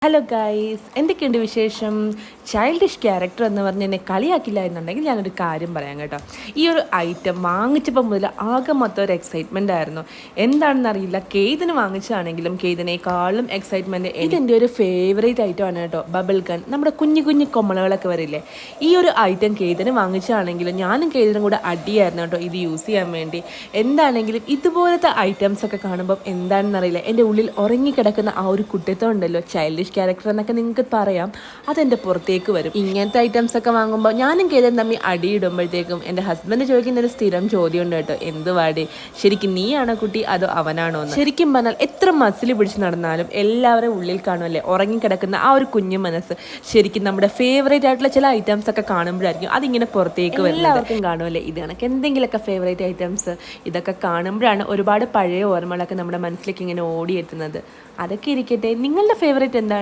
Hello guys, എന്തൊക്കെയുണ്ട് വിശേഷം? Childish character എന്ന് പറഞ്ഞ് എന്നെ കളിയാക്കില്ല എന്നുണ്ടെങ്കിൽ ഞാനൊരു കാര്യം പറയാം കേട്ടോ. ഈ ഒരു ഐറ്റം വാങ്ങിച്ചപ്പോൾ മുതൽ ആകെ മൊത്തം ഒരു എക്സൈറ്റ്മെൻ്റ് ആയിരുന്നു. എന്താണെന്ന് അറിയില്ല, കേതിന് വാങ്ങിച്ചാണെങ്കിലും കേതിനേക്കാളും എക്സൈറ്റ്മെൻറ്റ് ഇതെൻ്റെ ഒരു ഫേവറേറ്റ് ഐറ്റം ആണ് കേട്ടോ. ബബിൾ ഗൺ, നമ്മുടെ കുഞ്ഞു കുഞ്ഞു കൊമ്മളകളൊക്കെ വരില്ലേ, ഈ ഒരു ഐറ്റം കേതിന് വാങ്ങിച്ചാണെങ്കിലും ഞാനും കേതിനും കൂടെ അടിയായിരുന്നു കേട്ടോ ഇത് യൂസ് ചെയ്യാൻ വേണ്ടി. എന്താണെങ്കിലും ഇതുപോലത്തെ ഐറ്റംസ് ഒക്കെ കാണുമ്പം എന്താണെന്നറിയില്ല, എൻ്റെ ഉള്ളിൽ ഉറങ്ങിക്കിടക്കുന്ന ആ ഒരു കുട്ടിത്വം ഉണ്ടല്ലോ, ചൈൽഡിഷ് ക്യാരക്ടർ എന്നൊക്കെ നിങ്ങൾക്ക് പറയാം, അതെൻ്റെ പുറത്തേക്ക് വരും. ഇങ്ങനത്തെ ഐറ്റംസ് ഒക്കെ വാങ്ങുമ്പോൾ ഞാനും കേതൻ തമ്മിൽ അടിയിടുമ്പോഴത്തേക്കും എൻ്റെ ഹസ്ബൻഡ് ചോദിക്കുന്ന ഒരു സ്ഥിരം ചോദ്യം ഉണ്ട് കേട്ടോ, എന്ത് വാടി, ശരിക്കും നീയാണോ കുട്ടി അതോ അവനാണോ എന്ന്. ശരിക്കും പറഞ്ഞാൽ എത്ര മസിൽ പിടിച്ച് നടന്നാലും എല്ലാവരും ഉള്ളിൽ കാണുമല്ലേ ഉറങ്ങിക്കിടക്കുന്ന ആ ഒരു കുഞ്ഞു മനസ്സ്. ശരിക്കും നമ്മുടെ ഫേവറേറ്റ് ആയിട്ടുള്ള ചില ഐറ്റംസ് ഒക്കെ കാണുമ്പോഴായിരിക്കും അതിങ്ങനെ പുറത്തേക്ക് വരും. എല്ലാവർക്കും കാണുമല്ലേ ഇത് കണക്ക് എന്തെങ്കിലുമൊക്കെ ഫേവറേറ്റ് ഐറ്റംസ്. ഇതൊക്കെ കാണുമ്പോഴാണ് ഒരുപാട് പഴയ ഓർമ്മകളൊക്കെ നമ്മുടെ മനസ്സിലേക്ക് ഇങ്ങനെ ഓടിയെത്തുന്നത്. അതൊക്കെ ഇരിക്കട്ടെ, നിങ്ങളുടെ ഫേവറേറ്റ് എന്താണ്?